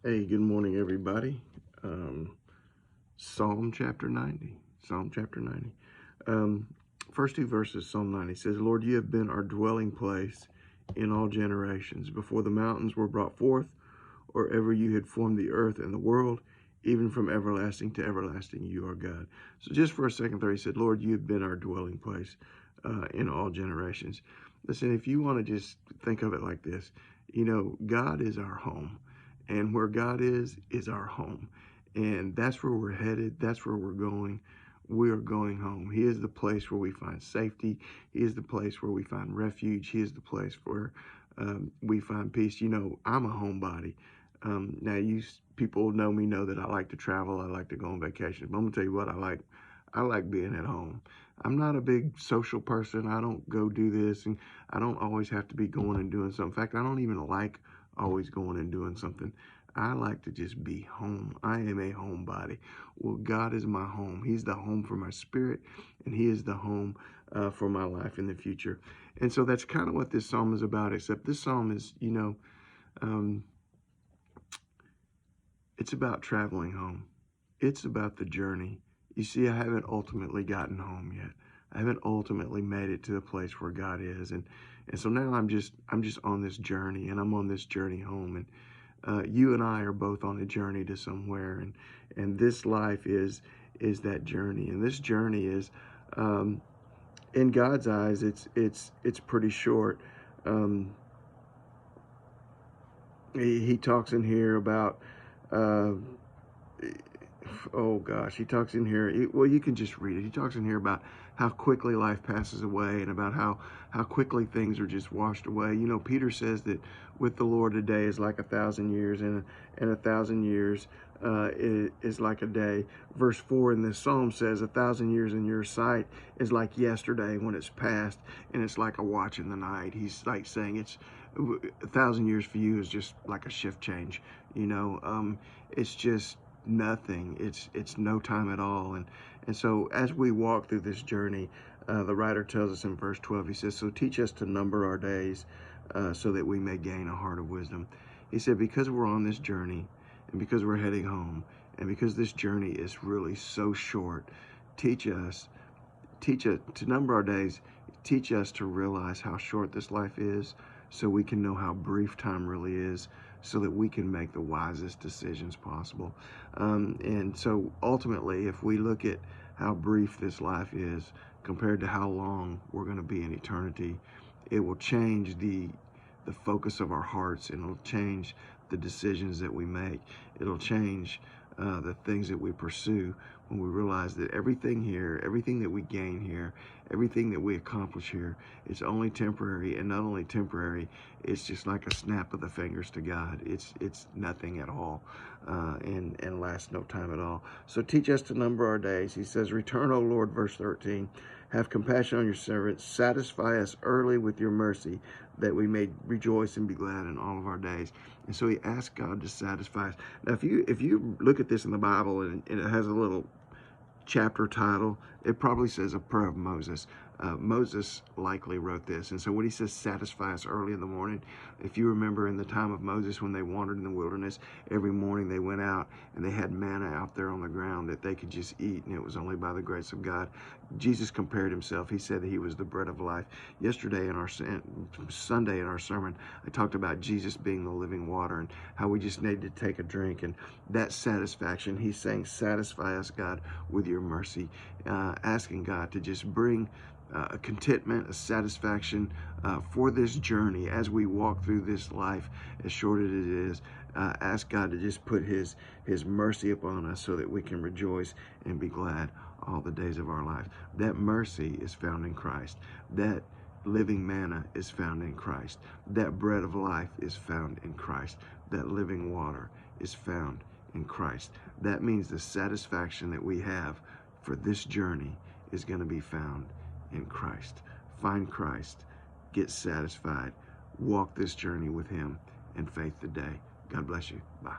Hey, good morning, everybody. Psalm chapter 90. Psalm chapter 90. Um, First two verses, Psalm 90 says, Lord, you have been our dwelling place in all generations. Before the mountains were brought forth, or ever you had formed the earth and the world, even from everlasting to everlasting, you are God. So just for a second there, he said, Lord, you have been our dwelling place in all generations. Listen, if you want to just think of it like this, God is our home. And where God is our home. And that's where we're headed. That's where we're going. We are going home. He is the place where we find safety. He is the place where we find refuge. He is the place where we find peace. I'm a homebody. Now, people know me, know that I like to travel. I like to go on vacation. But I'm going to tell you what I like. I like being at home. I'm not a big social person. I don't go do this, and I don't always have to be going and doing something. In fact, I don't even like always going and doing something. I like to just be home. I am a homebody. Well, God is my home. He's the home for my spirit, and He is the home for my life in the future. And so that's kind of what this psalm is about, except this psalm is, um, it's about traveling home. It's about the journey. You see, I haven't ultimately gotten home yet. I haven't ultimately made it to the place where God is. And so now I'm just on this journey, and I'm on this journey home. And you and I are both on a journey to somewhere, and this life is that journey. And this journey is, in God's eyes, it's pretty short. Um, he talks in here about, uh, oh gosh, he talks in here. Well, you can just read it. He talks in here about how quickly life passes away, and about how quickly things are just washed away. Peter says that with the Lord, a day is like 1,000 years, and 1,000 years is like a day. Verse 4 in this psalm says, 1,000 years in your sight is like yesterday when it's past, and it's like a watch in the night. He's like saying it's 1,000 years for you is just like a shift change. It's just nothing. It's no time at all. And so as we walk through this journey, the writer tells us in verse 12, he says, so teach us to number our days so that we may gain a heart of wisdom. He said, because we're on this journey, and because we're heading home, and because this journey is really so short, teach us to number our days. Teach us to realize how short this life is, so we can know how brief time really is, so that we can make the wisest decisions possible. And so ultimately, if we look at how brief this life is compared to how long we're going to be in eternity, it will change the focus of our hearts, and it'll change the decisions that we make. It'll change the things that we pursue when we realize that everything here, everything that we gain here, everything that we accomplish here, it's only temporary, and not only temporary, it's just like a snap of the fingers to God. It's nothing at all, and lasts no time at all. So teach us to number our days. He says, return, O Lord, verse 13. Have compassion on your servants. Satisfy us early with your mercy, that we may rejoice and be glad in all of our days. And so he asked God to satisfy us. Now, if you look at this in the Bible, and it has a little chapter title, it probably says a prayer of Moses. Moses likely wrote this. And so when he says satisfy us early in the morning, if you remember in the time of Moses when they wandered in the wilderness, every morning they went out and they had manna out there on the ground that they could just eat, and it was only by the grace of God. Jesus compared himself. He said that he was the bread of life. Yesterday Sunday in our sermon, I talked about Jesus being the living water, and how we just need to take a drink, and that satisfaction. He's saying, satisfy us, God, with your mercy, asking God to just bring a contentment, a satisfaction for this journey as we walk through this life, as short as it is. Ask God to just put his mercy upon us, so that we can rejoice and be glad all the days of our life. That mercy is found in Christ. That living manna is found in Christ. That bread of life is found in Christ. That living water is found in Christ. That means the satisfaction that we have for this journey is going to be found in Christ. Find Christ, get satisfied, walk this journey with him in faith today. God bless you. Bye.